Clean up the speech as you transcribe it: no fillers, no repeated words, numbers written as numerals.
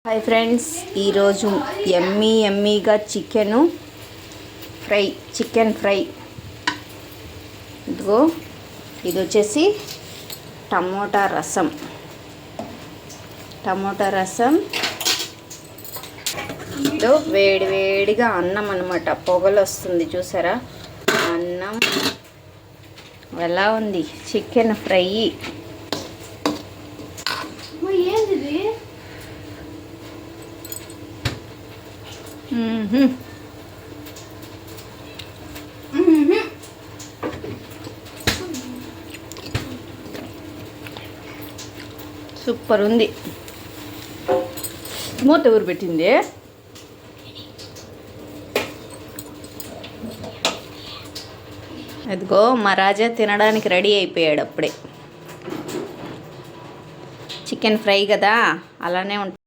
Hi friends, ఈరోజు ఎమ్మీగా chicken fry ఇదిగో ఇది వచ్చేసి టమోటా రసం ఇదో వేడిగా అన్నం అన్నమాట. పొగలు వస్తుంది చూసారా, అన్నం ఎలా ఉంది. చికెన్ ఫ్రై సూపర్ ఉంది. మూత ఊరు పెట్టింది. అదిగో మా రాజా తినడానికి రెడీ అయిపోయాడు అప్పుడే. చికెన్ ఫ్రై కదా, అలానే ఉంటుంది.